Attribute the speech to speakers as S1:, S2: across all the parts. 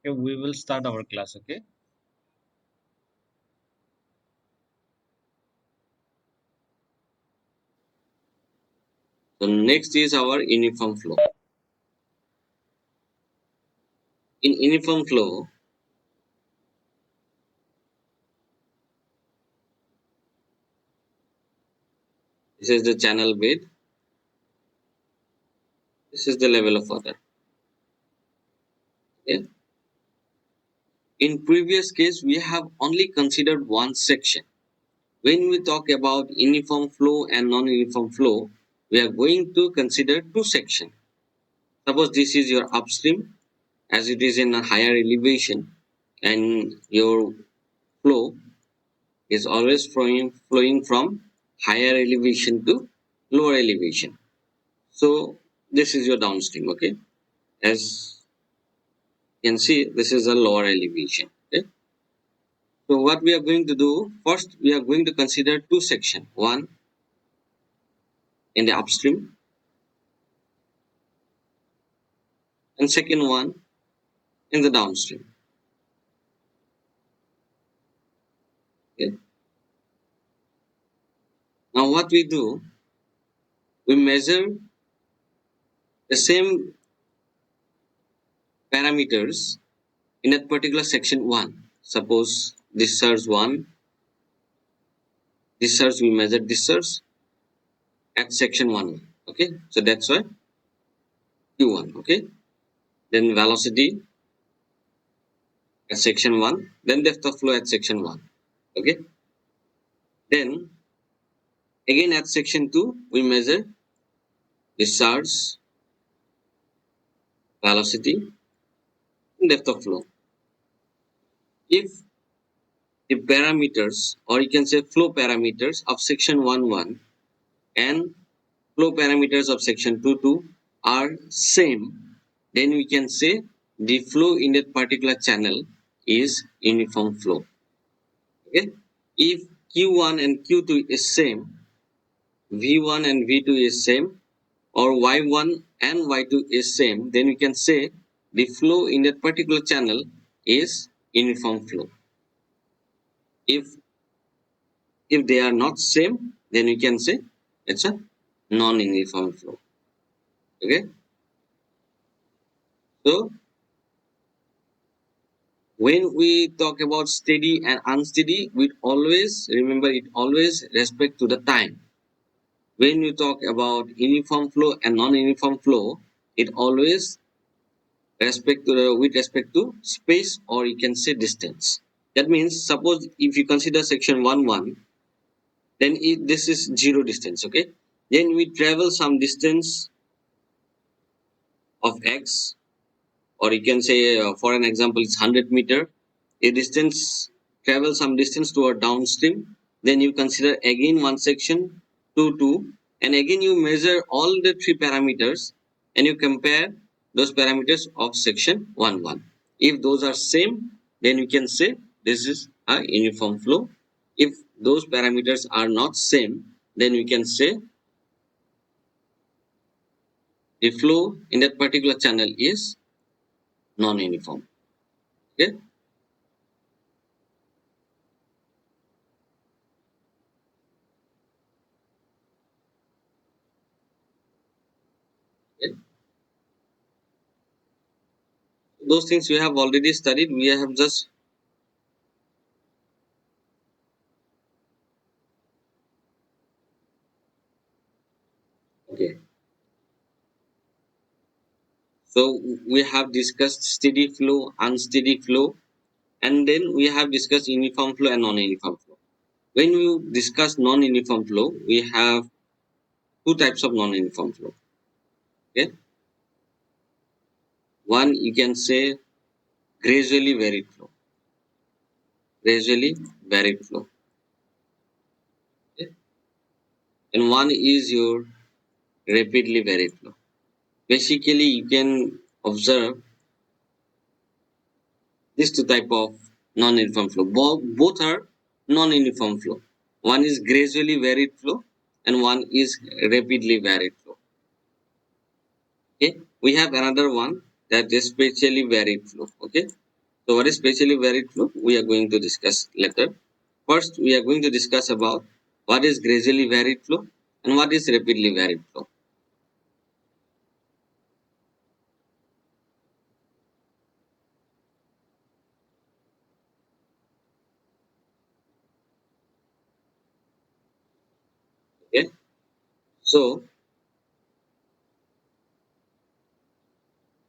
S1: Okay, we will start our class. Okay.
S2: So next is our uniform flow. In uniform flow, this is the channel bed. This is the level of water. Okay. In previous case, we have only considered one section. When we talk about uniform flow and non-uniform flow, we are going to consider two sections. Suppose this is your upstream, as it is in a higher elevation, and your flow is always flowing from higher elevation to lower elevation. So this is your downstream. Okay, as you can see, this is a lower elevation. Okay, so what we are going to do first, we are going to consider two sections, one in the upstream and second one in the downstream. Okay. Now what we do, we measure the same parameters in that particular section 1. Suppose discharge 1, discharge, we measure discharge at section 1. Okay, so that's why Q1. Okay, then velocity at section 1, then depth of flow at section 1. Okay, then again at section 2, we measure discharge, velocity, and depth of flow. If the parameters, or you can say flow parameters of section 1 and flow parameters of section 2 are same, then we can say the flow in that particular channel is uniform flow. Okay, if Q1 and Q2 is same, V1 and V2 is same, or Y1 and Y2 is same, then we can say the flow in that particular channel is uniform flow. If they are not same, then we can say it's a non-uniform flow. Okay, so when we talk about steady and unsteady, we always remember it always respect to the time. When you talk about uniform flow and non-uniform flow, it always with respect to space, or you can say distance. That means suppose if you consider section 1 then this is zero distance. Okay, then we travel some distance of x, or you can say for an example it's 100 meter. A distance, travel some distance toward downstream, then you consider again one section 2 and again you measure all the three parameters and you compare those parameters of section 1. If those are same, then you can say this is a uniform flow. If those parameters are not same, then we can say the flow in that particular channel is non-uniform. Okay. Okay. Those things we have already studied. We have just okay. So we have discussed steady flow, unsteady flow, and then we have discussed uniform flow and non-uniform flow. When we discuss non-uniform flow, we have two types of non-uniform flow. Okay, one you can say gradually varied flow, gradually varied flow, okay? And one is your rapidly varied flow. Basically, you can observe these two type of non-uniform flow. Both are non-uniform flow. One is gradually varied flow and one is rapidly varied flow. Okay, we have another one that is spatially varied flow. Okay, So what is spatially varied flow? We are going to discuss later. First, we are going to discuss about what is gradually varied flow and what is rapidly varied flow. Okay. So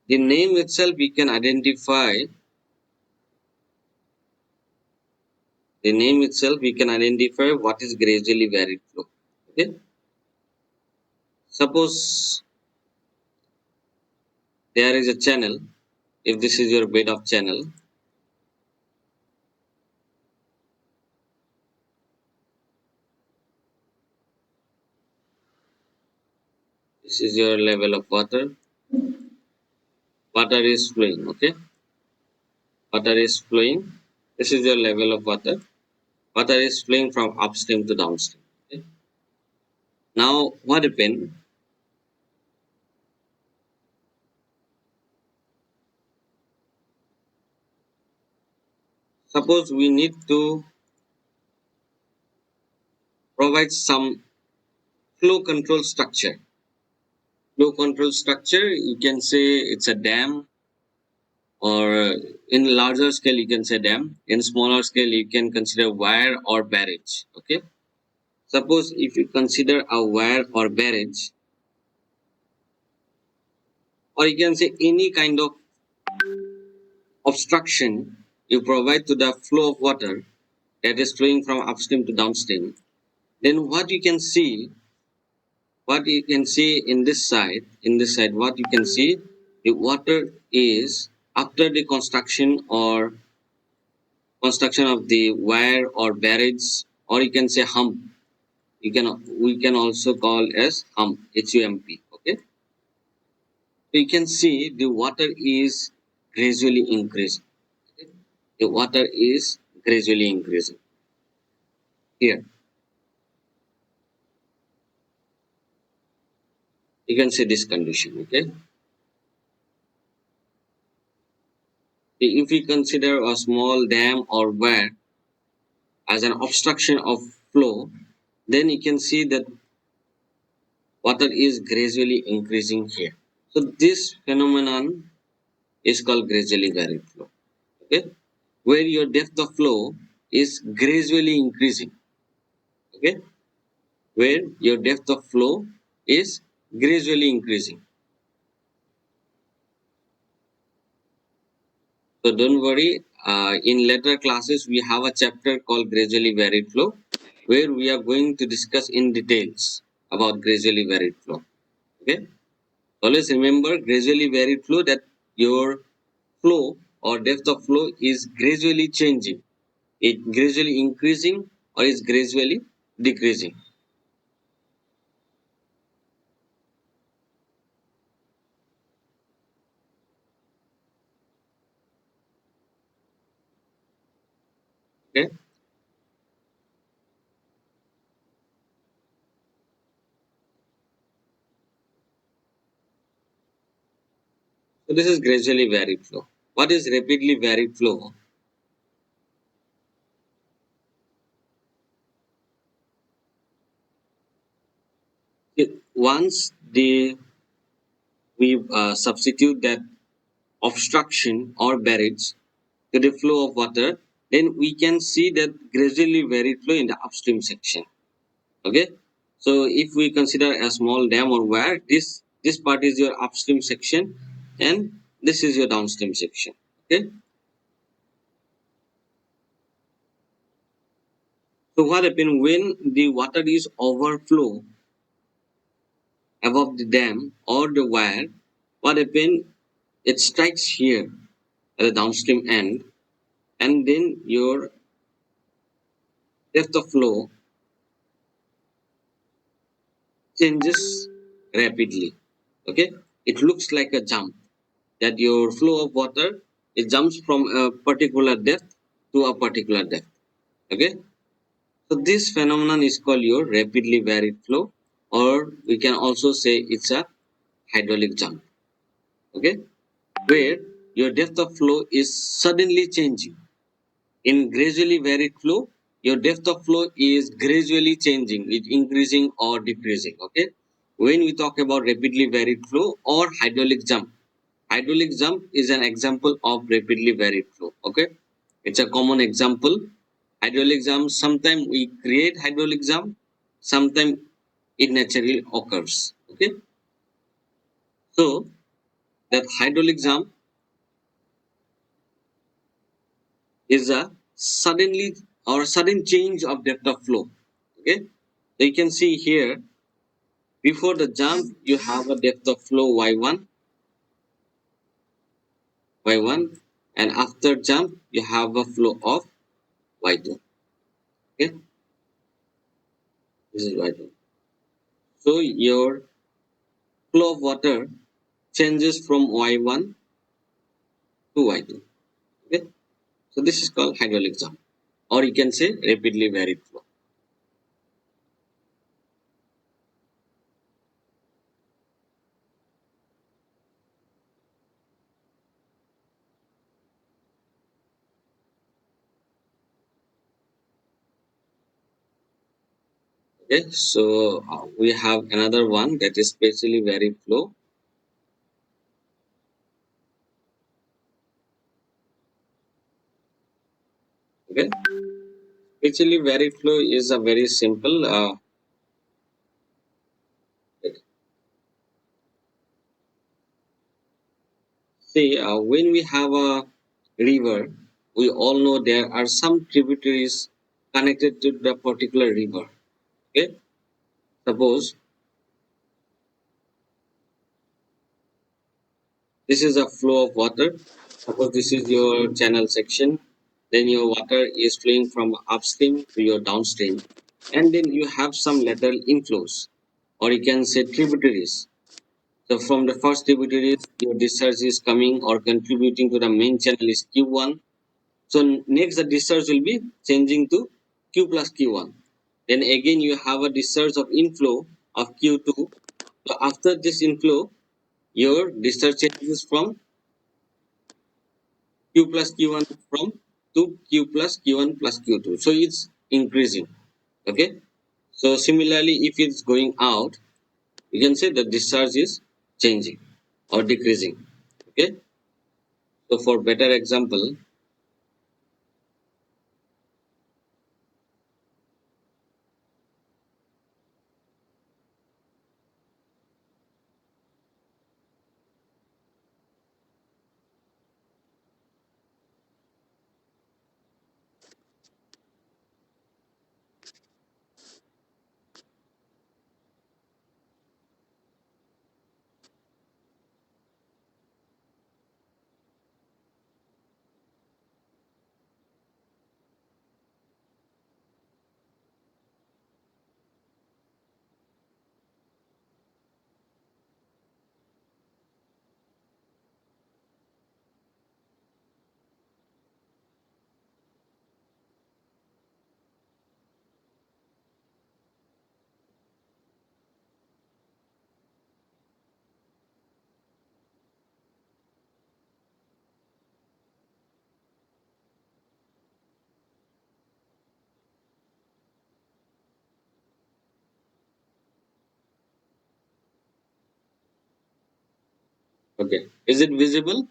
S2: the name itself we can identify. The name itself we can identify what is gradually varied flow. Okay. Suppose there is a channel. If this is your bed of channel, this is your level of water. Water is flowing. Okay. Water is flowing. This is your level of water. Water is flowing from upstream to downstream. Okay. Now, what happened? Suppose we need to provide some flow control structure. Flow control structure, you can say it's a dam, or in larger scale, you can say dam. In smaller scale, you can consider wire or barrage. Okay. Suppose if you consider a wire or barrage, or you can say any kind of obstruction you provide to the flow of water that is flowing from upstream to downstream, then what you can see in this side, what you can see, the water is after the construction of the wire or barrage, or you can say hump. We can also call as hump, HUMP. Okay. So you can see the water is gradually increasing. Okay? The water is gradually increasing here. You can see this condition. Okay. If we consider a small dam or wire as an obstruction of flow, then you can see that water is gradually increasing here. So this phenomenon is called gradually varied flow. Okay, where your depth of flow is gradually increasing. Okay, where your depth of flow is gradually increasing. So don't worry. In later classes, we have a chapter called gradually varied flow, where we are going to discuss in details about gradually varied flow. Okay. Always remember gradually varied flow, that your flow or depth of flow is gradually changing. It gradually increasing or is gradually decreasing. Okay. So this is gradually varied flow. What is rapidly varied flow? Once we substitute that obstruction or barriers to the flow of water, then we can see that gradually varied flow in the upstream section. Okay. So if we consider a small dam or wire, this part is your upstream section and this is your downstream section. Okay. So what happens when the water is overflow above the dam or the wire? What happens? It strikes here at the downstream end, and then your depth of flow changes rapidly. Okay, it looks like a jump, that your flow of water, it jumps from a particular depth to a particular depth. Okay, so this phenomenon is called your rapidly varied flow, or we can also say it's a hydraulic jump. Okay, where your depth of flow is suddenly changing. In gradually varied flow, your depth of flow is gradually changing, it increasing or decreasing. Okay. When we talk about rapidly varied flow or hydraulic jump is an example of rapidly varied flow. Okay. It's a common example. Hydraulic jump, sometimes we create hydraulic jump, sometimes it naturally occurs. Okay. So that hydraulic jump is a suddenly or sudden change of depth of flow. Okay. So you can see here, before the jump, you have a depth of flow y1, and after jump, you have a flow of y2. Okay, this is y2. So your flow of water changes from y1 to y2. Okay, so this is called hydraulic jump, or you can say rapidly varied flow. Okay, so we have another one that is spatially varied flow. Okay, spatially varied flow is a very simple. See, when we have a river, we all know there are some tributaries connected to the particular river. Okay, suppose this is a flow of water. Suppose this is your channel section. Then your water is flowing from upstream to your downstream, and then you have some lateral inflows, or you can say tributaries. So from the first tributaries, your discharge is coming or contributing to the main channel is Q1. So next the discharge will be changing to Q plus Q1. Then again you have a discharge of inflow of Q2. So after this inflow, your discharge changes from Q plus Q1 from to Q plus Q1 plus Q2. So it's increasing. Okay. So similarly, if it's going out, you can say the discharge is changing or decreasing. Okay. So for better example, okay, is it visible?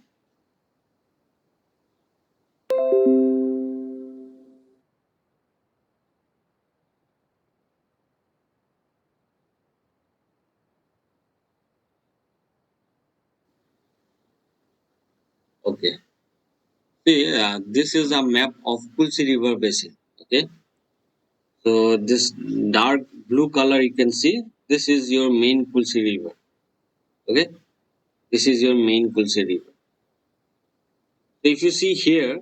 S2: Okay. See, this is a map of Tulsi River basin. Okay, so this dark blue color you can see. This is your main Tulsi River. Okay, this is your main Tulsi River. So if you see here,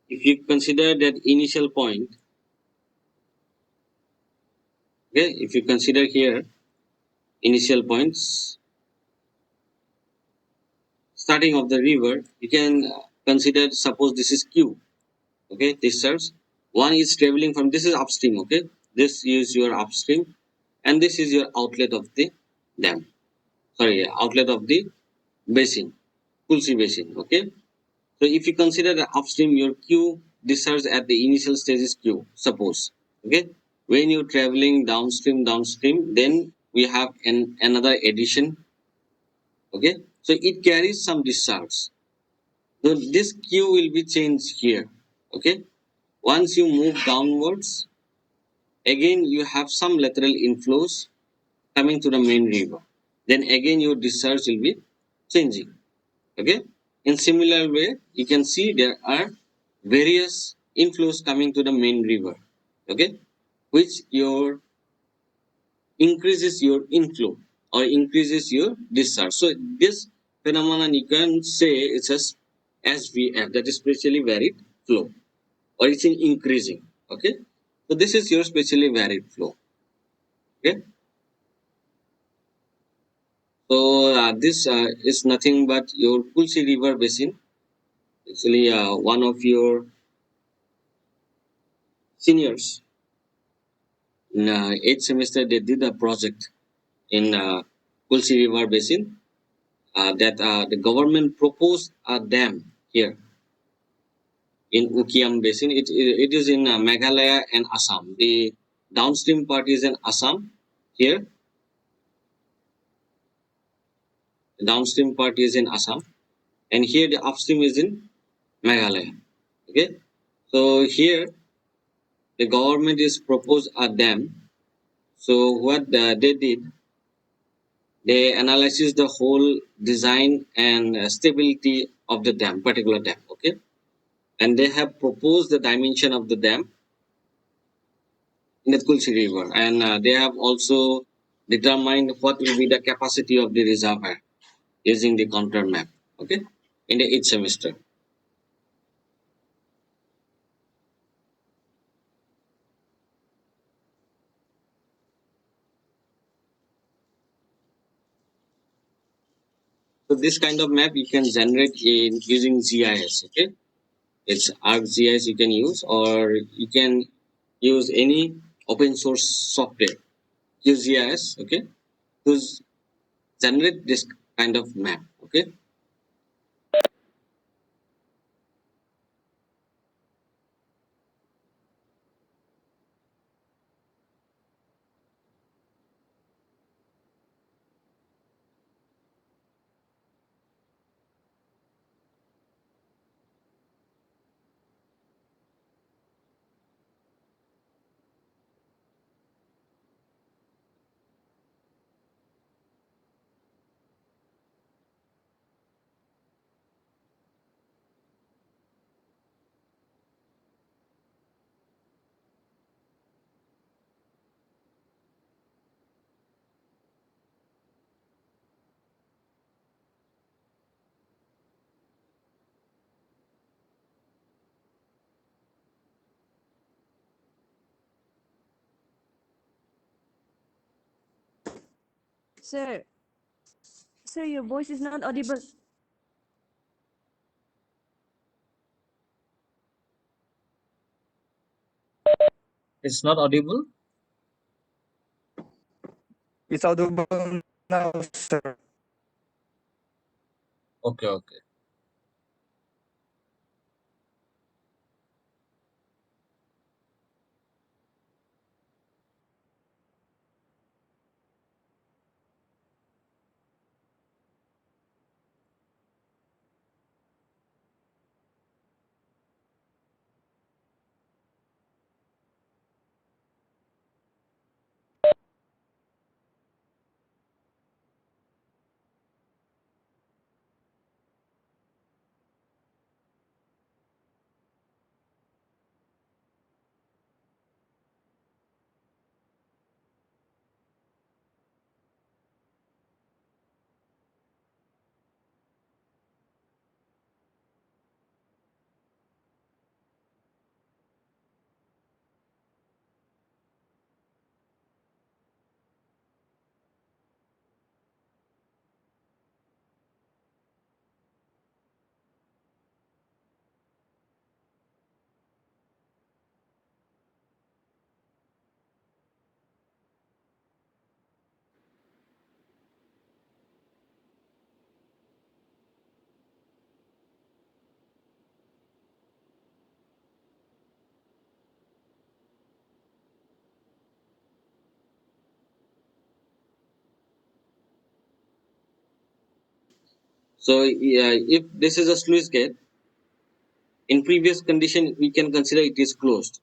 S2: if you consider that initial point, okay, if you consider here initial points, starting of the river, you can consider. Suppose this is Q. Okay, this serves. One is traveling from this is upstream. Okay, this is your upstream, and this is your outlet of the dam. outlet of the basin, Tulsi basin. Okay. So if you consider the upstream, your Q discharge at the initial stage is Q. Suppose, okay, when you're traveling downstream, then we have another addition. Okay, so it carries some discharge. So this Q will be changed here. Okay, once you move downwards, again you have some lateral inflows coming to the main river. Then again your discharge will be changing. Okay, in similar way you can see there are various inflows coming to the main river. Okay, which your increases your inflow or increases your discharge. So this phenomenon you can say it's a SVF, that is specially varied flow, or it's in increasing. Okay, so this is your specially varied flow. Okay, so this is nothing but your Tulsi river basin. Actually one of your seniors in 8th semester, they did a project in Tulsi River Basin, that the government proposed a dam here in Ukiam Basin. It is in Meghalaya and Assam. The downstream part is in Assam. Here, the downstream part is in Assam, and here the upstream is in Meghalaya. Okay, so here the government is proposed a dam. So what they did, they analyzes the whole design and stability of the dam, particular dam. Okay, and they have proposed the dimension of the dam in the Tulsi River, and they have also determined what will be the capacity of the reservoir using the contour map. Okay, in the 8th semester. So this kind of map you can generate in using GIS. Okay, it's ArcGIS you can use, or you can use any open source software. Use GIS. Okay, to generate this kind of map. Okay,
S3: Sir, sir, your voice is not audible.
S1: It's not audible.
S4: It's audible now, sir.
S1: Okay, okay.
S2: So if this is a sluice gate, in previous condition we can consider it is closed.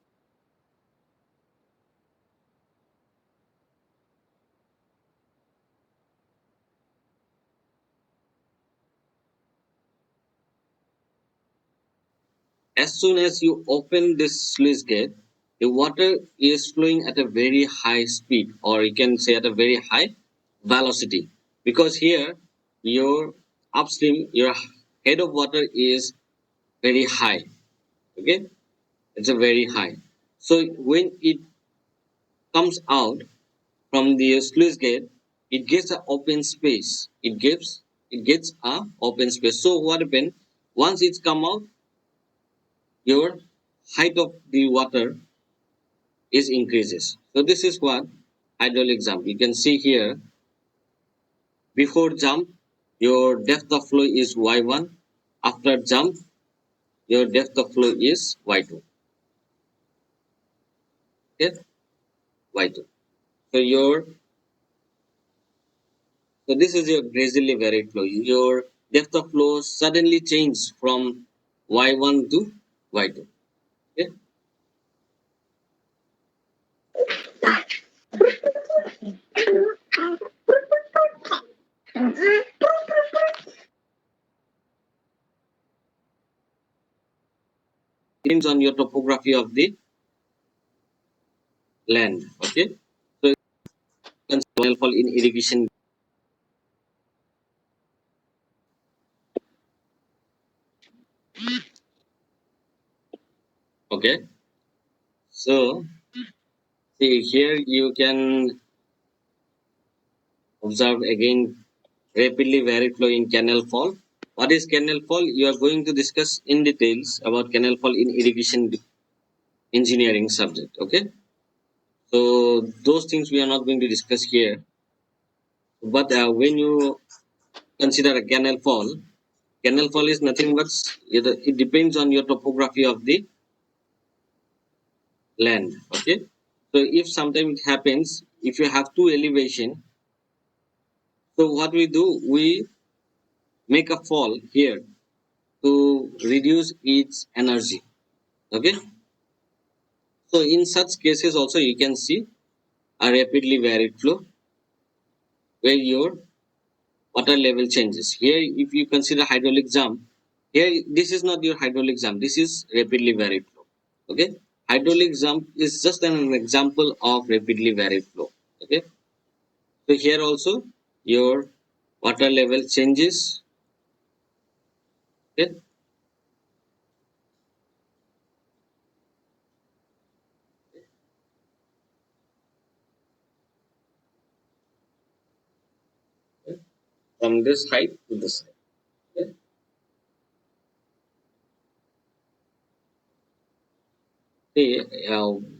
S2: As soon as you open this sluice gate, the water is flowing at a very high speed, or you can say at a very high velocity, because here your upstream, your head of water is very high. Okay, it's a very high. So when it comes out from the sluice gate, it gets an open space. It gets a open space. So what happens once it's come out, your height of the water is increases. So this is what hydraulic jump. You can see here, before jump, your depth of flow is y1. After jump, your depth of flow is y2. Okay, y2. So this is your gradually varied flow. Your depth of flow suddenly changes from y1 to y2. Okay, depends on your topography of the land. Okay, so canal fall in irrigation. Okay, so see here you can observe again rapidly varied flow in canal fall. What is canal fall? You are going to discuss in details about canal fall in irrigation engineering subject. Okay, so those things we are not going to discuss here. But when you consider a canal fall is nothing but it depends on your topography of the land. Okay, so if sometimes it happens, if you have two elevation, so what we do, we make a fall here to reduce its energy. Okay, so in such cases also you can see a rapidly varied flow where your water level changes. Here if you consider hydraulic jump, here this is not your hydraulic jump, this is rapidly varied flow. Okay, hydraulic jump is just an example of rapidly varied flow. Okay, so here also your water level changes. Okay, from this height to this height. Okay. See,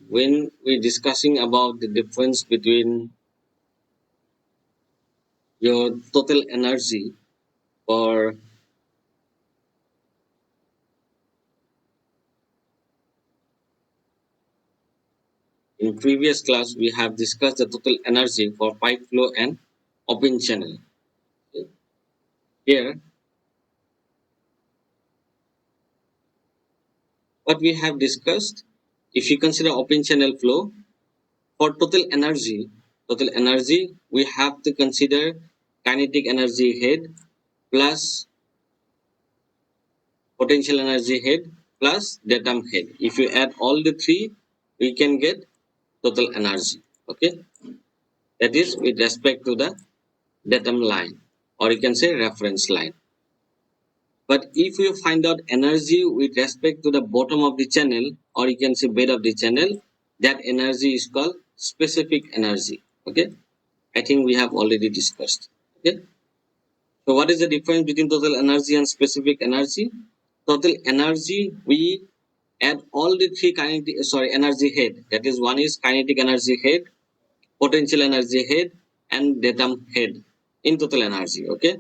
S2: when we're discussing about the difference between your total energy for in previous class we have discussed the total energy for pipe flow and open channel. Okay. Here what we have discussed, if you consider open channel flow, for total energy we have to consider kinetic energy head plus potential energy head plus datum head. If you add all the three, we can get total energy. Okay, that is with respect to the datum line, or you can say reference line. But if you find out energy with respect to the bottom of the channel, or you can say bed of the channel, that energy is called specific energy. Okay, I think we have already discussed. Okay, so what is the difference between total energy and specific energy? Total energy, we add all the three kinetic, energy head. That is, one is kinetic energy head, potential energy head, and datum head in total energy. Okay,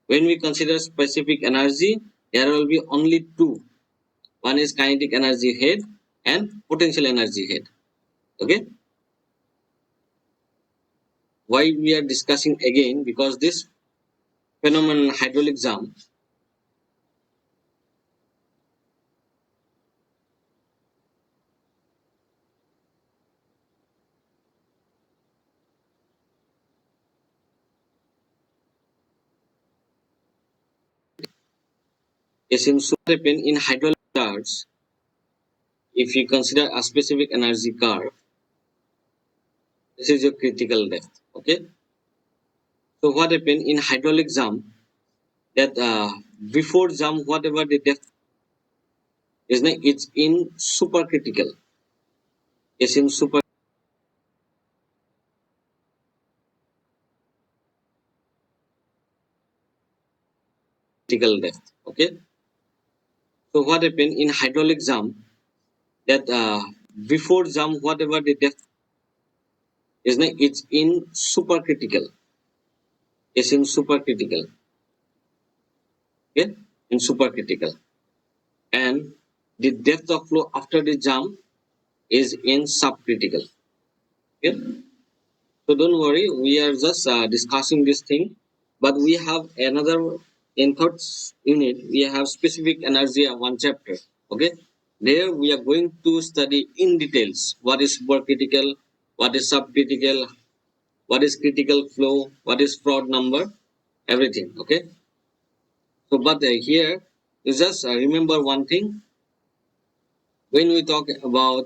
S2: when we consider specific energy, there will be only two. One is kinetic energy head and potential energy head. Okay, why we are discussing again, because this phenomenon hydraulic jump. Is in happen in hydraulic charge if you consider a specific energy curve. This is your critical depth. Okay. So what happened in hydraulic jump that before jump whatever the depth is it's in supercritical. It's in supercritical depth. Okay. So what happened in hydraulic jump that before jump whatever the depth is it's in supercritical. It's in supercritical. Okay. In supercritical. And the depth of flow after the jump is in subcritical. Okay. So don't worry, we are just discussing this thing, but we have another in third unit. We have specific energy one chapter. Okay, there we are going to study in details what is supercritical, what is subcritical, what is critical flow, what is Froude number, everything. Okay, so but here you just remember one thing when we talk about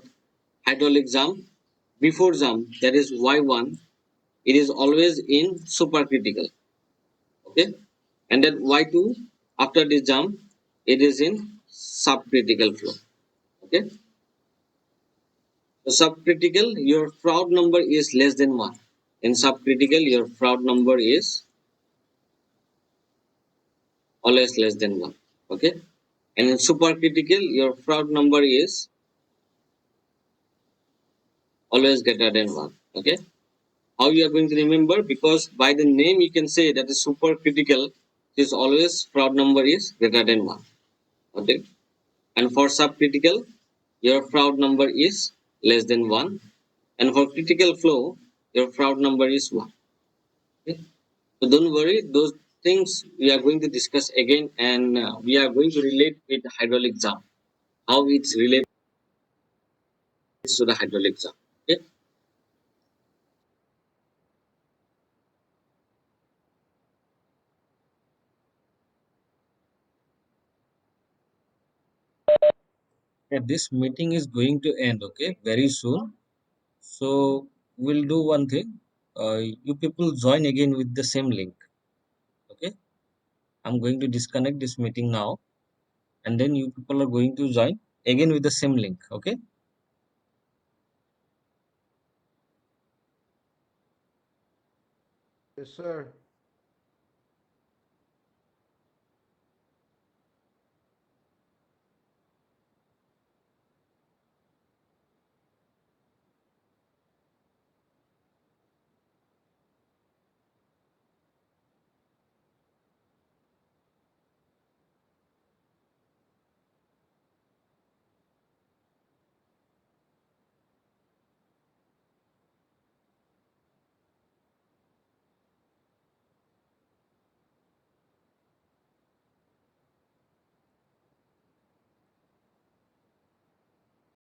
S2: hydraulic jump before jump that is y1 it is always in supercritical. Okay, and then y2 after this jump it is in subcritical flow. Okay, so subcritical your Froude number is less than 1. In subcritical your Froude number is always less than 1. Okay, and in supercritical your Froude number is always greater than 1. Okay, how you are going to remember, because by the name you can say that the supercritical is always Froude number is greater than 1. Okay, and for subcritical your Froude number is less than 1, and for critical flow your Froude number is 1. Okay, so don't worry, those things we are going to discuss again, and we are going to relate with hydraulic jump, how it relates to the hydraulic jump. Okay.
S1: Yeah, this meeting is going to end, okay, very soon. So we'll do one thing. You people join again with the same link. Okay. I'm going to disconnect this meeting now, and then you people are going to join again with the same link. Okay.
S5: Yes, sir.